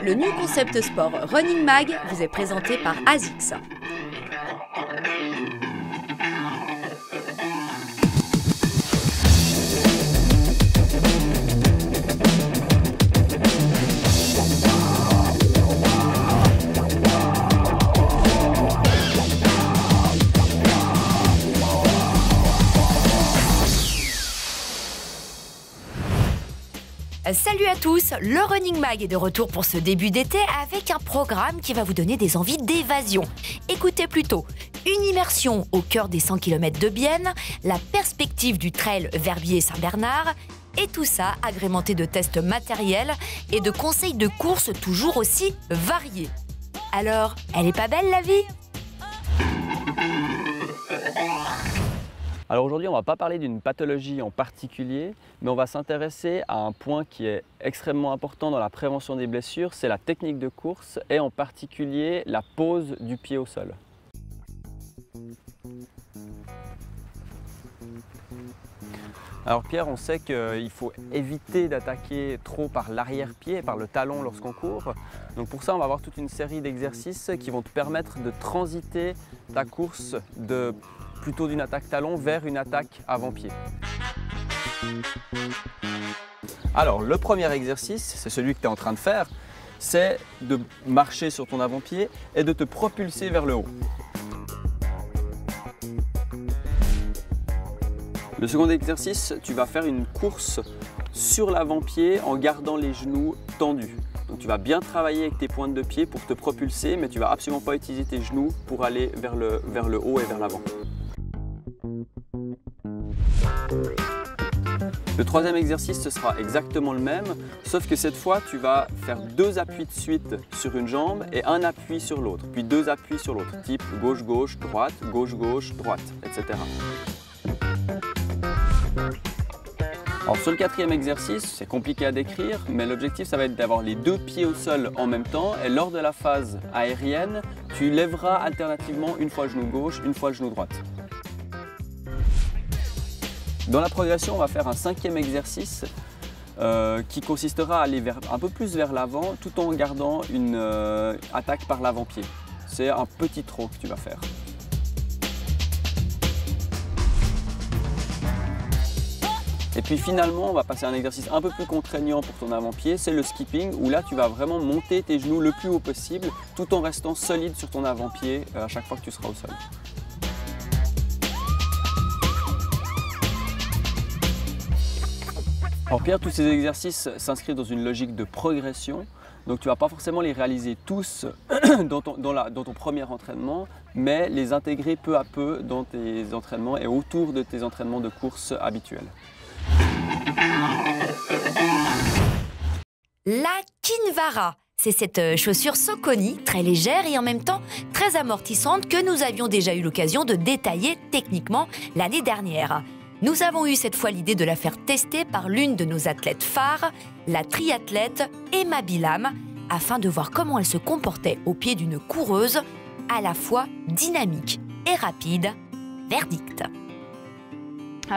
Le New Concept Sport Running Mag vous est présenté par ASICS. Salut à tous, le Running Mag est de retour pour ce début d'été avec un programme qui va vous donner des envies d'évasion. Écoutez plutôt, une immersion au cœur des 100 km de Bienne, la perspective du trail Verbier-Saint-Bernard et tout ça agrémenté de tests matériels et de conseils de course toujours aussi variés. Alors, elle est pas belle la vie ? Alors aujourd'hui, on ne va pas parler d'une pathologie en particulier, mais on va s'intéresser à un point qui est extrêmement important dans la prévention des blessures, c'est la technique de course et en particulier la pose du pied au sol. Alors Pierre, on sait qu'il faut éviter d'attaquer trop par l'arrière-pied, par le talon lorsqu'on court. Donc pour ça, on va avoir toute une série d'exercices qui vont te permettre de transiter ta course plutôt d'une attaque talon vers une attaque avant-pied. Alors le premier exercice, c'est celui que tu es en train de faire, c'est de marcher sur ton avant-pied et de te propulser vers le haut. Le second exercice, tu vas faire une course sur l'avant-pied en gardant les genoux tendus. Donc tu vas bien travailler avec tes pointes de pied pour te propulser, mais tu ne vas absolument pas utiliser tes genoux pour aller vers le haut et vers l'avant. Le troisième exercice, ce sera exactement le même, sauf que cette fois, tu vas faire 2 appuis de suite sur une jambe et un appui sur l'autre, puis 2 appuis sur l'autre, type gauche-gauche, droite, gauche-gauche, droite, etc. Alors sur le quatrième exercice, c'est compliqué à décrire, mais l'objectif ça va être d'avoir les 2 pieds au sol en même temps et lors de la phase aérienne, tu lèveras alternativement une fois le genou gauche, une fois le genou droite. Dans la progression, on va faire un 5e exercice qui consistera à aller un peu plus vers l'avant tout en gardant une attaque par l'avant-pied. C'est un petit trot que tu vas faire. Et puis finalement, on va passer à un exercice un peu plus contraignant pour ton avant-pied, c'est le skipping, où là tu vas vraiment monter tes genoux le plus haut possible, tout en restant solide sur ton avant-pied à chaque fois que tu seras au sol. Alors Pierre, tous ces exercices s'inscrivent dans une logique de progression, donc tu ne vas pas forcément les réaliser tous dans ton premier entraînement, mais les intégrer peu à peu dans tes entraînements et autour de tes entraînements de course habituels. La Kinvara, c'est cette chaussure Saucony, très légère et en même temps très amortissante que nous avions déjà eu l'occasion de détailler techniquement l'année dernière. Nous avons eu cette fois l'idée de la faire tester par l'une de nos athlètes phares, la triathlète Emma Bilam, afin de voir comment elle se comportait au pied d'une coureuse à la fois dynamique et rapide. Verdict.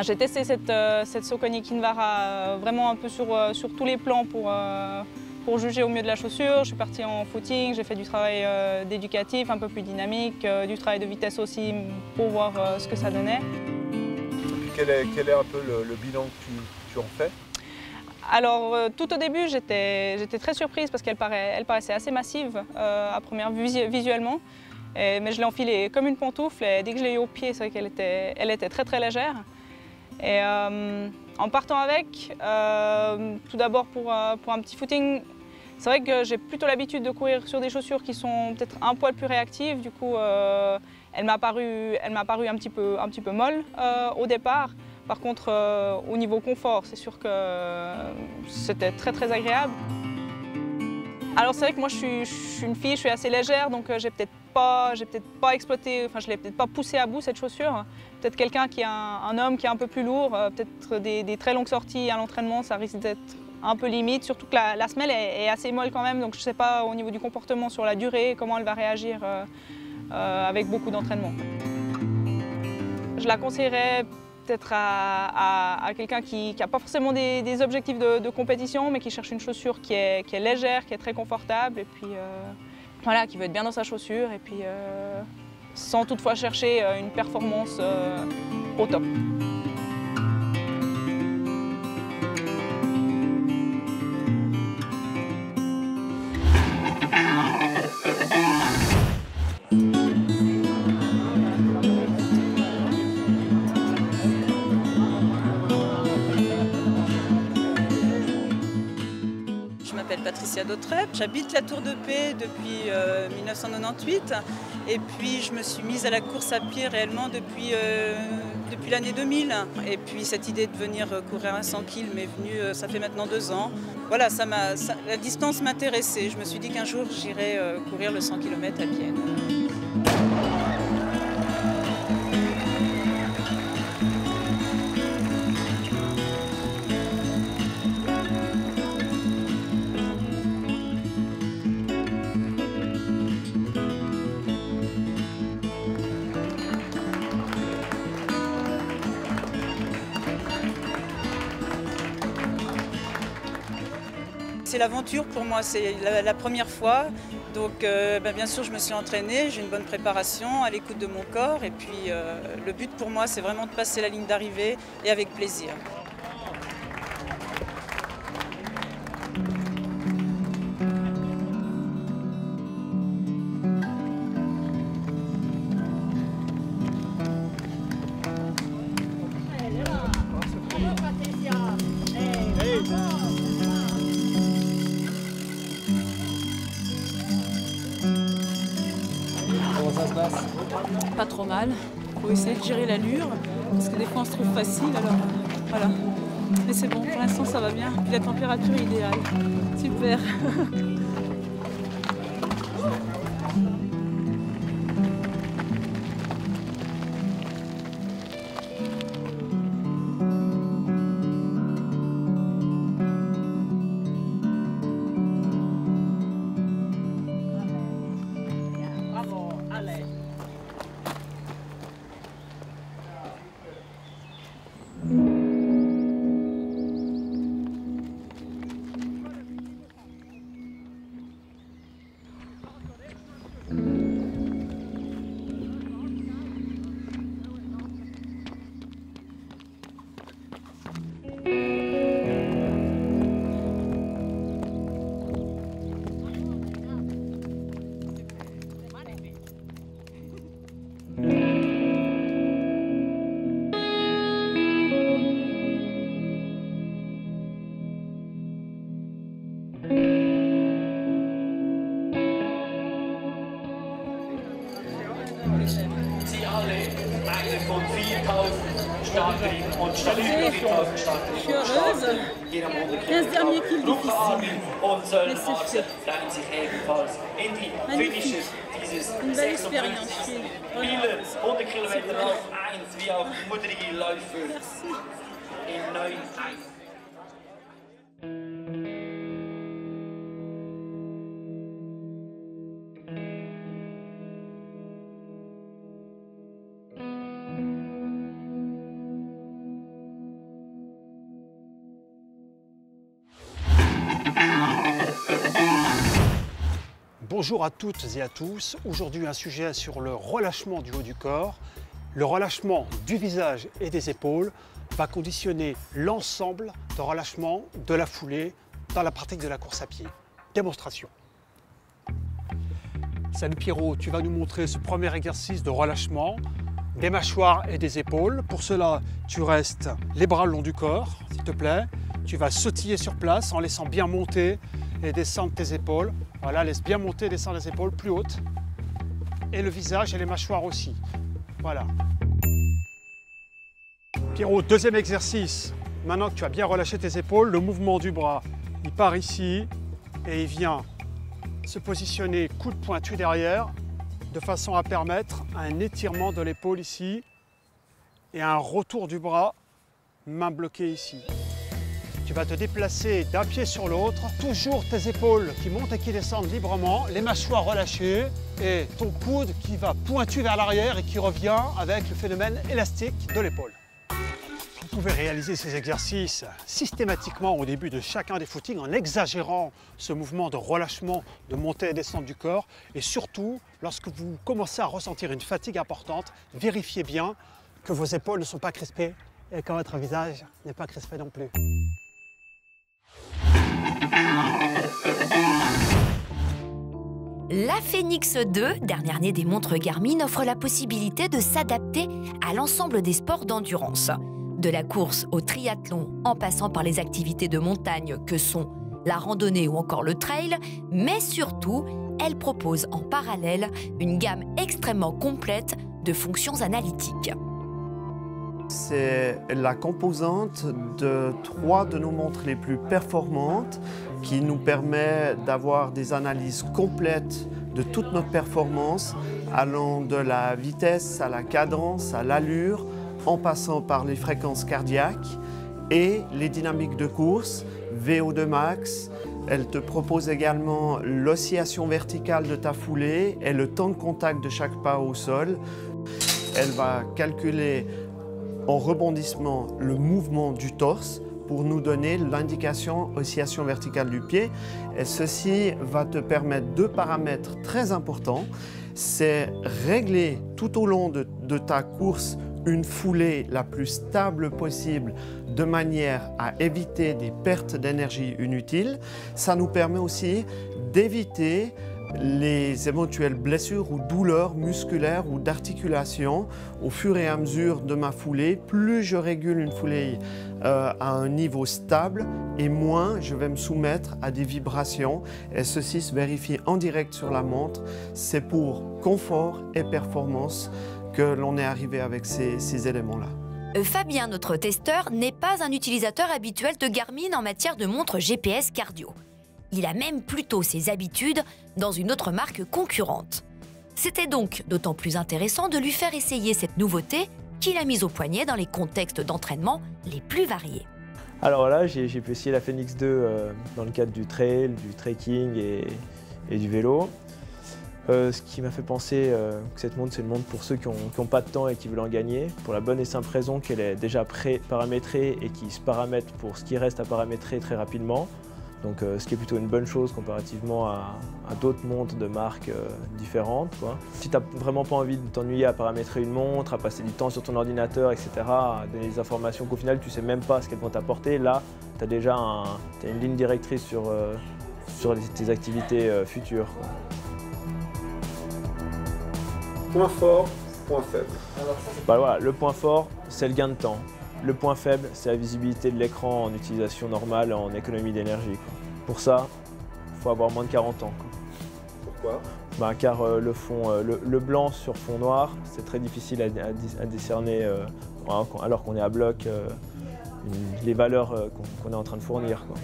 J'ai testé cette Saucony Kinvara vraiment un peu sur tous les plans pour juger au mieux de la chaussure. Je suis partie en footing, j'ai fait du travail d'éducatif, un peu plus dynamique, du travail de vitesse aussi pour voir ce que ça donnait. Et puis quel est un peu le bilan que tu en fais? Alors tout au début j'étais très surprise parce qu'elle paraissait assez massive à première vue visuellement. Mais je l'ai enfilée comme une pantoufle et dès que je l'ai eu au pied, c'est vrai qu'elle était très très légère. Et en partant avec, tout d'abord pour un petit footing, c'est vrai que j'ai plutôt l'habitude de courir sur des chaussures qui sont peut-être un poil plus réactives. Du coup, elle m'a paru un petit peu molle au départ. Par contre, au niveau confort, c'est sûr que c'était très très agréable. Alors c'est vrai que moi je suis une fille, je suis assez légère, donc j'ai peut-être pas exploité, enfin je l'ai peut-être pas poussé à bout cette chaussure. Peut-être quelqu'un qui a un homme qui est un peu plus lourd, peut-être des très longues sorties à l'entraînement, ça risque d'être un peu limite, surtout que la semelle est assez molle quand même, donc je ne sais pas au niveau du comportement sur la durée, comment elle va réagir avec beaucoup d'entraînement. Je la conseillerais peut-être à quelqu'un qui n'a pas forcément des objectifs de compétition, mais qui cherche une chaussure qui est légère, qui est très confortable, et puis voilà, qui veut être bien dans sa chaussure, et puis sans toutefois chercher une performance au top. Patricia Dautrep. J'habite la Tour de Paix depuis 1998 et puis je me suis mise à la course à pied réellement depuis l'année 2000. Et puis cette idée de venir courir un 100 km m'est venue, ça fait maintenant 2 ans. Voilà, la distance m'intéressait. Je me suis dit qu'un jour j'irais courir le 100 km à pied. C'est l'aventure pour moi, c'est la première fois. Donc bien sûr je me suis entraînée, j'ai une bonne préparation à l'écoute de mon corps. Et puis le but pour moi c'est vraiment de passer la ligne d'arrivée et avec plaisir. Pas trop mal, il faut essayer de gérer l'allure, parce que des fois on se trouve facile, alors voilà. Mais c'est bon, pour l'instant ça va bien, puis la température est idéale. Super. Sie alle eine von 4000 Starterinnen und Starter. Je suis heureuse. 15 derniers kills difficiles. Und Söllenmarse bleiben sich ebenfalls in die Finishes dieses 96. Spielen 100 Kilometer Lauf 1 wie auch mutige Läufer in 9-1. Bonjour à toutes et à tous. Aujourd'hui, un sujet sur le relâchement du haut du corps. Le relâchement du visage et des épaules va conditionner l'ensemble de relâchement de la foulée dans la pratique de la course à pied. Démonstration. Salut Pierrot, tu vas nous montrer ce premier exercice de relâchement des mâchoires et des épaules. Pour cela, tu restes les bras le long du corps, s'il te plaît. Tu vas sautiller sur place en laissant bien monter et descendre tes épaules. Voilà, laisse bien monter et descendre les épaules plus hautes. Et le visage et les mâchoires aussi. Voilà. Pierrot, deuxième exercice. Maintenant que tu as bien relâché tes épaules, le mouvement du bras, il part ici et il vient se positionner coude pointu derrière de façon à permettre un étirement de l'épaule ici et un retour du bras, main bloquée ici. Tu vas te déplacer d'un pied sur l'autre, toujours tes épaules qui montent et qui descendent librement, les mâchoires relâchées et ton coude qui va pointu vers l'arrière et qui revient avec le phénomène élastique de l'épaule. pouvez réaliser ces exercices systématiquement au début de chacun des footings en exagérant ce mouvement de relâchement, de montée et descente du corps. Et surtout, lorsque vous commencez à ressentir une fatigue importante, vérifiez bien que vos épaules ne sont pas crispées et que votre visage n'est pas crispé non plus. La Phoenix 2, dernière née des montres Garmin, offre la possibilité de s'adapter à l'ensemble des sports d'endurance. De la course au triathlon, en passant par les activités de montagne que sont la randonnée ou encore le trail, mais surtout, elle propose en parallèle une gamme extrêmement complète de fonctions analytiques. C'est la composante de 3 de nos montres les plus performantes qui nous permet d'avoir des analyses complètes de toute notre performance, allant de la vitesse à la cadence, à l'allure, en passant par les fréquences cardiaques et les dynamiques de course, VO2 max. Elle te propose également l'oscillation verticale de ta foulée et le temps de contact de chaque pas au sol. Elle va calculer en rebondissement le mouvement du torse pour nous donner l'indication oscillation verticale du pied. Et ceci va te permettre 2 paramètres très importants. C'est régler tout au long de ta course une foulée la plus stable possible de manière à éviter des pertes d'énergie inutiles. Ça nous permet aussi d'éviter les éventuelles blessures ou douleurs musculaires ou d'articulation au fur et à mesure de ma foulée. Plus je régule une foulée à un niveau stable et moins je vais me soumettre à des vibrations. Et ceci se vérifie en direct sur la montre. C'est pour confort et performance que l'on est arrivé avec ces éléments-là. Fabien, notre testeur, n'est pas un utilisateur habituel de Garmin en matière de montre GPS cardio. Il a même plutôt ses habitudes dans une autre marque concurrente. C'était donc d'autant plus intéressant de lui faire essayer cette nouveauté qu'il a mise au poignet dans les contextes d'entraînement les plus variés. Alors là, j'ai pu essayer la Phoenix 2 dans le cadre du trail, du trekking et du vélo. Ce qui m'a fait penser que cette montre, c'est une montre pour ceux qui n'ont pas de temps et qui veulent en gagner, pour la bonne et simple raison qu'elle est déjà pré-paramétrée et qui se paramètre pour ce qui reste à paramétrer très rapidement. Donc, ce qui est plutôt une bonne chose comparativement à d'autres montres de marques différentes, quoi. Si tu n'as vraiment pas envie de t'ennuyer à paramétrer une montre, à passer du temps sur ton ordinateur, etc., à donner des informations qu'au final tu ne sais même pas ce qu'elles vont t'apporter, là tu as déjà une ligne directrice sur tes activités futures, quoi. Point fort, point faible. Voilà, le point fort, c'est le gain de temps. Le point faible, c'est la visibilité de l'écran en utilisation normale, en économie d'énergie. Pour ça, il faut avoir moins de 40 ans. Pourquoi ? Car le blanc sur fond noir, c'est très difficile à discerner alors qu'on est à bloc les valeurs qu'on est en train de fournir, quoi.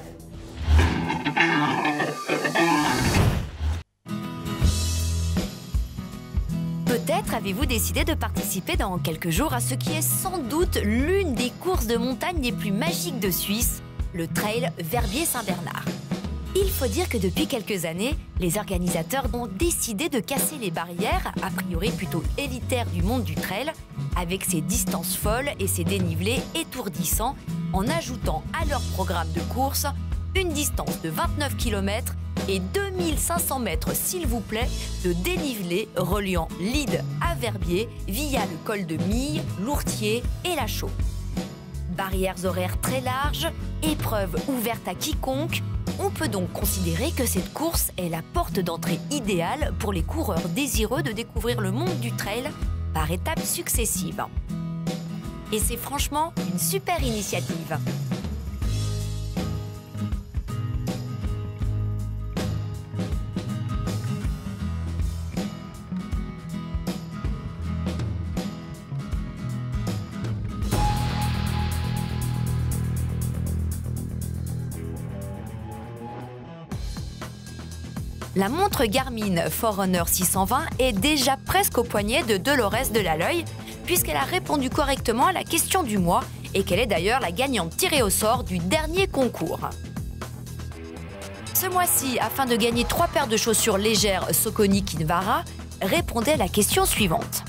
Peut-être avez-vous décidé de participer dans quelques jours à ce qui est sans doute l'une des courses de montagne les plus magiques de Suisse, le Trail Verbier-Saint-Bernard. Il faut dire que depuis quelques années, les organisateurs ont décidé de casser les barrières, a priori plutôt élitaires du monde du trail, avec ses distances folles et ses dénivelés étourdissants, en ajoutant à leur programme de course une distance de 29 km et 2500 mètres, s'il vous plaît, de dénivelé reliant Lide à Verbier via le col de Mille, Lourtier et La Chaux. Barrières horaires très larges, épreuves ouvertes à quiconque, on peut donc considérer que cette course est la porte d'entrée idéale pour les coureurs désireux de découvrir le monde du trail par étapes successives. Et c'est franchement une super initiative. La montre Garmin Forerunner 620 est déjà presque au poignet de Dolores Delaloy, puisqu'elle a répondu correctement à la question du mois et qu'elle est d'ailleurs la gagnante tirée au sort du dernier concours. Ce mois-ci, afin de gagner 3 paires de chaussures légères Saucony Kinvara, répondez à la question suivante.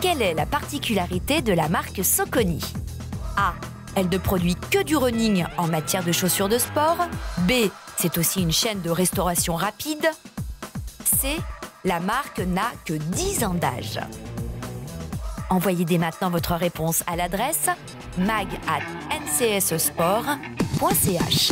quelle est la particularité de la marque Saucony? A. Elle ne produit que du running en matière de chaussures de sport. B. C'est aussi une chaîne de restauration rapide. C. La marque n'a que 10 ans d'âge. Envoyez dès maintenant votre réponse à l'adresse mag@ncssport.ch.